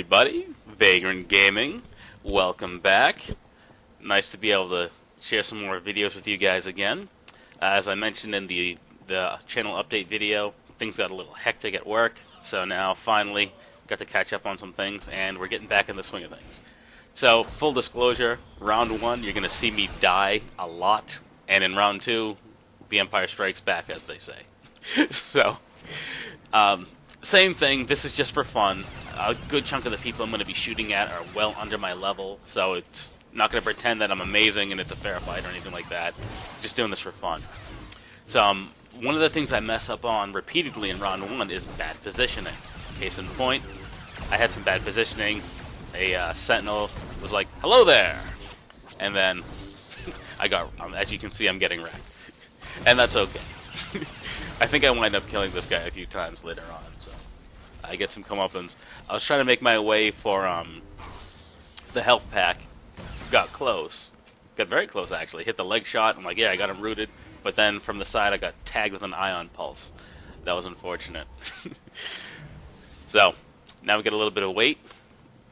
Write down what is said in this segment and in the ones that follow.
everybody, Vagran Gaming, welcome back. Nice to be able to share some more videos with you guys again. As I mentioned in the channel update video, things got a little hectic at work, so now finally got to catch up on some things, and we're getting back in the swing of things. So, full disclosure, round 1, you're going to see me die a lot, and in round 2, the Empire strikes back, as they say. So, same thing, this is just for fun. A good chunk of the people I'm going to be shooting at are well under my level, so it's not going to pretend that I'm amazing and it's a fair fight or anything like that. Just doing this for fun. So, one of the things I mess up on repeatedly in round 1 is bad positioning. Case in point, I had some bad positioning. A sentinel was like, "Hello there!" And then, as you can see, I'm getting wrecked. And that's okay. I think I wind up killing this guy a few times later on, so I get some comeuppance. I was trying to make my way for the health pack. Got close. Got very close, actually. Hit the leg shot. I'm like, yeah, I got him rooted. But then from the side, I got tagged with an ion pulse. That was unfortunate. So, now we get a little bit of wait.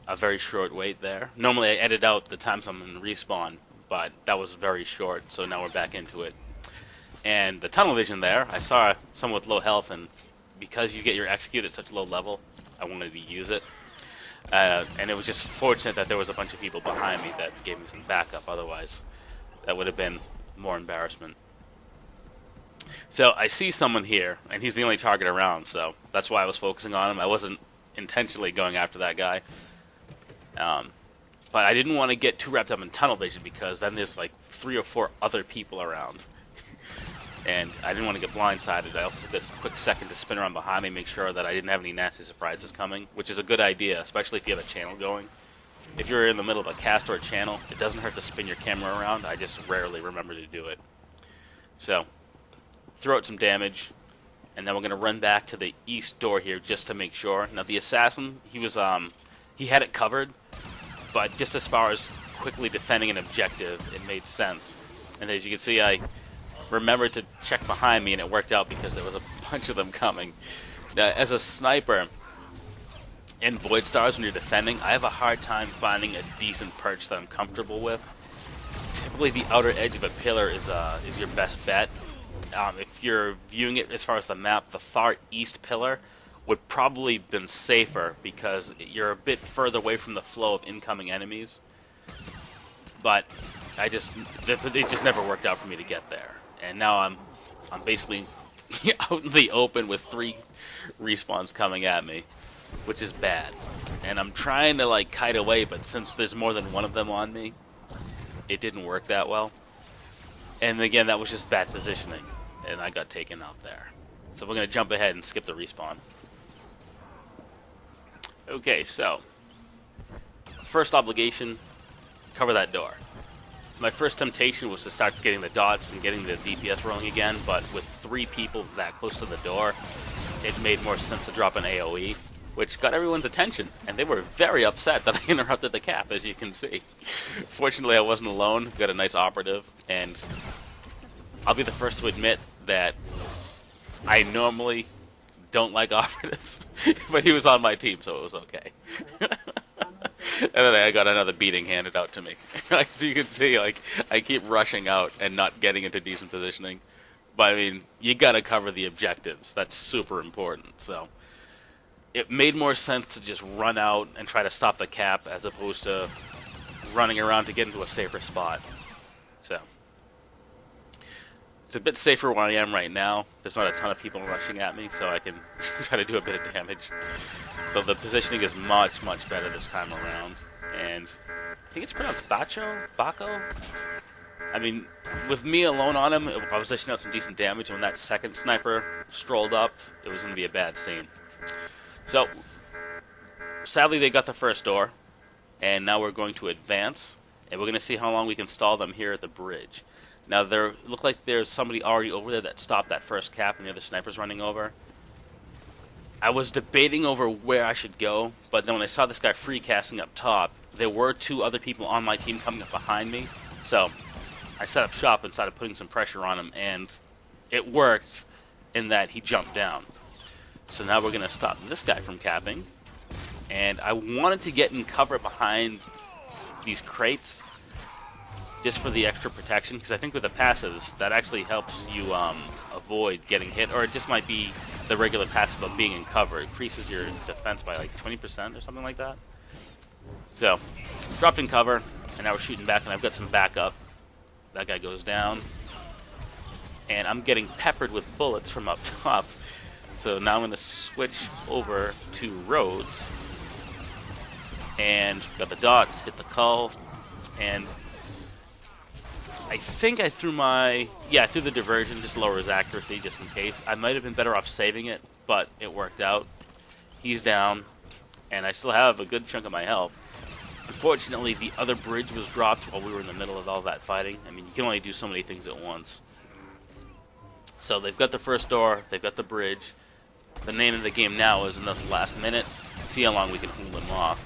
A very short wait there. Normally, I edit out the times I'm in respawn, but that was very short, so now we're back into it. And the tunnel vision there, I saw someone with low health, and because you get your execute at such a low level, I wanted to use it. And it was just fortunate that there was a bunch of people behind me that gave me some backup, otherwise that would have been more embarrassment. So I see someone here, and he's the only target around, so that's why I was focusing on him. I wasn't intentionally going after that guy. But I didn't want to get too wrapped up in tunnel vision, because then there's like 3 or 4 other people around. And I didn't want to get blindsided. I also took this quick second to spin around behind me, make sure that I didn't have any nasty surprises coming, which is a good idea, especially if you have a channel going. If you're in the middle of a cast or a channel, it doesn't hurt to spin your camera around. I just rarely remember to do it. So, throw out some damage, and then we're going to run back to the east door here just to make sure. Now, the assassin, he had it covered, but just as far as quickly defending an objective, it made sense. And as you can see, I remembered to check behind me, and it worked out because there was a bunch of them coming. As a sniper in voidstars, when you're defending, I have a hard time finding a decent perch that I'm comfortable with. Typically, the outer edge of a pillar is your best bet. If you're viewing it as far as the map, the far east pillar would probably have been safer because you're a bit further away from the flow of incoming enemies. But it just never worked out for me to get there. And now I'm basically out in the open with 3 respawns coming at me, which is bad. And I'm trying to like kite away, but since there's more than one of them on me, it didn't work that well. And again, that was just bad positioning, and I got taken out there. So we're going to jump ahead and skip the respawn. Okay, so first obligation, cover that door. My first temptation was to start getting the dots and getting the DPS rolling again, but with 3 people that close to the door, it made more sense to drop an AoE, which got everyone's attention, and they were very upset that I interrupted the cap, as you can see. Fortunately, I wasn't alone. Got a nice operative, and I'll be the first to admit that I normally don't like operatives, but he was on my team, so it was okay. And then I got another beating handed out to me. As you can see, like, I keep rushing out and not getting into decent positioning. But, I mean, you gotta cover the objectives. That's super important. So, it made more sense to just run out and try to stop the cap as opposed to running around to get into a safer spot. So, it's a bit safer where I am right now. There's not a ton of people rushing at me, so I can try to do a bit of damage. So the positioning is much, much better this time around. And I think it's pronounced Baco? I mean, with me alone on him, I was dishing out some decent damage, and when that second sniper strolled up, it was going to be a bad scene. So, sadly they got the first door, and now we're going to advance, and we're going to see how long we can stall them here at the bridge. Now, there look like there's somebody already over there that stopped that first cap, and the other sniper's running over. I was debating over where I should go, but then when I saw this guy free casting up top, there were 2 other people on my team coming up behind me, so I set up shop and started putting some pressure on him, and it worked in that he jumped down. So now we're going to stop this guy from capping, and I wanted to get in cover behind these crates just for the extra protection, because I think with the passives that actually helps you avoid getting hit, or it just might be the regular passive of being in cover. It increases your defense by like 20% or something like that. So dropped in cover, and now we're shooting back, and I've got some backup. That guy goes down, and I'm getting peppered with bullets from up top. So now I'm going to switch over to roads, and got the dots, hit the cull, and I think I threw I threw the diversion, just lower his accuracy, just in case. I might have been better off saving it, but it worked out. He's down, and I still have a good chunk of my health. Unfortunately, the other bridge was dropped while we were in the middle of all that fighting. I mean, you can only do so many things at once. So they've got the first door, they've got the bridge. The name of the game now is in this last minute. See how long we can hold them off.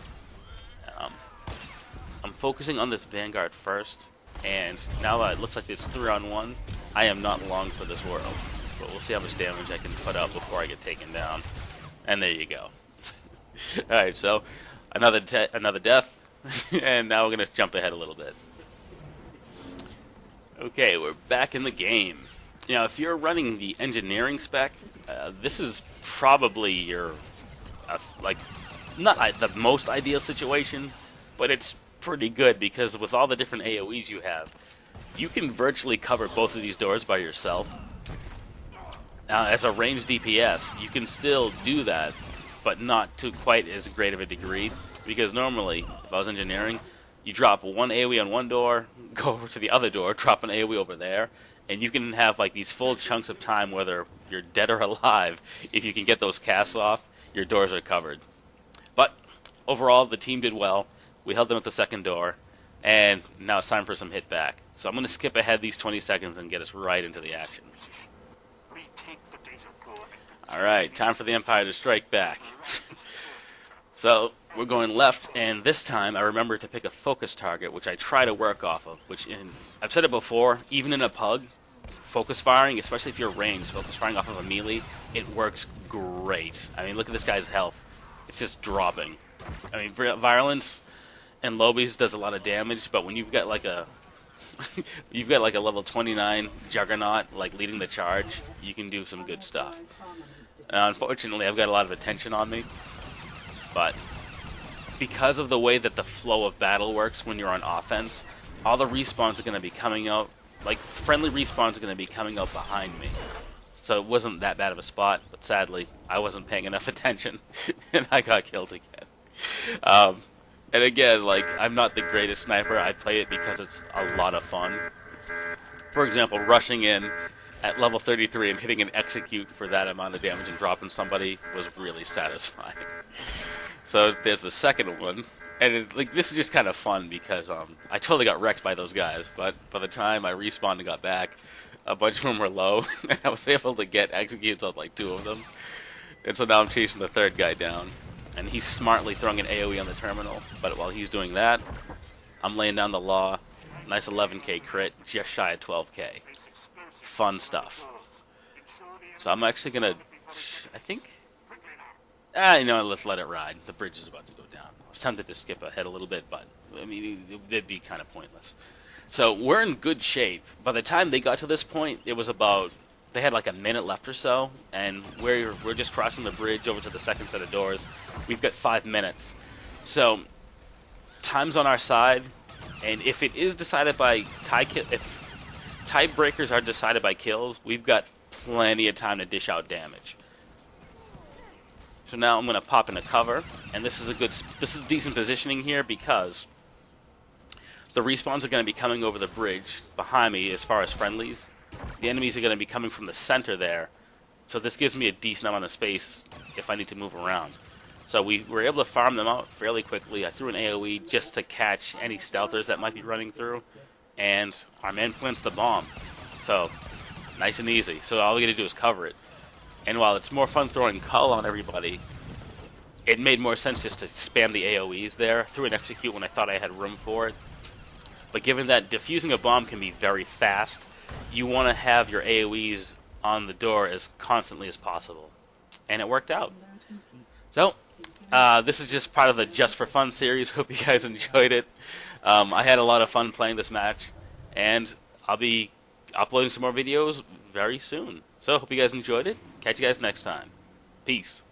I'm focusing on this Vanguard first, and now that it looks like it's 3-on-1, I am not long for this world. But we'll see how much damage I can put out before I get taken down. And there you go. Alright, so another death, and now we're going to jump ahead a little bit. Okay, we're back in the game. You know, if you're running the engineering spec, this is probably your, not the most ideal situation, but it's pretty good because with all the different AoEs you have, you can virtually cover both of these doors by yourself. Now, as a ranged DPS, you can still do that, but not to quite as great of a degree, because normally, if I was engineering, you drop one AoE on one door, go over to the other door, drop an AoE over there, and you can have like these full chunks of time, whether you're dead or alive. If you can get those casts off, your doors are covered. But overall, the team did well. We held them at the second door, and now it's time for some hit back. So I'm going to skip ahead these 20 seconds and get us right into the action. Alright, time for the Empire to strike back. So we're going left, and this time I remember to pick a focus target, which I try to work off of. I've said it before, even in a pug, focus firing, especially if you're ranged, focus firing off of a melee, it works great. I mean, look at this guy's health. It's just dropping. I mean, Virulence and Lowbie's does a lot of damage, but when you've got like a a level 29 Juggernaut like leading the charge, you can do some good stuff. Unfortunately, I've got a lot of attention on me, but because of the way that the flow of battle works when you're on offense, all the respawns are going to be coming out, like friendly respawns are going to be coming out behind me. So it wasn't that bad of a spot, but sadly, I wasn't paying enough attention, and I got killed again. And again, like, I'm not the greatest sniper. I play it because it's a lot of fun. For example, rushing in at level 33 and hitting an execute for that amount of damage and dropping somebody was really satisfying. So there's the second one, and this is just kind of fun because I totally got wrecked by those guys, but by the time I respawned and got back, a bunch of them were low, and I was able to get executes on like 2 of them. And so now I'm chasing the third guy down, and he's smartly throwing an AoE on the terminal, but while he's doing that, I'm laying down the law. Nice 11k crit, just shy of 12k. Fun stuff. So I'm actually gonna, I think, you know, let's let it ride. The bridge is about to go down. I was tempted to skip ahead a little bit, but I mean, it'd be kind of pointless. So we're in good shape. By the time they got to this point, it was about, they had like a minute left or so, and we're just crossing the bridge over to the second set of doors. We've got 5 minutes. So time's on our side, and if it is decided by if tiebreakers are decided by kills, we've got plenty of time to dish out damage. So now I'm going to pop into cover, and this is decent positioning here because the respawns are going to be coming over the bridge behind me as far as friendlies. The enemies are going to be coming from the center there, so this gives me a decent amount of space if I need to move around. So we were able to farm them out fairly quickly. I threw an AoE just to catch any stealthers that might be running through, and our man plants the bomb. So nice and easy. So all we got to do is cover it. And while it's more fun throwing cull on everybody, it made more sense just to spam the AoEs there. Threw an execute when I thought I had room for it. But given that defusing a bomb can be very fast, you want to have your AoEs on the door as constantly as possible. And it worked out. So, This is just part of the Just for Fun series. Hope you guys enjoyed it. I had a lot of fun playing this match, and I'll be uploading some more videos very soon. So, hope you guys enjoyed it. Catch you guys next time. Peace.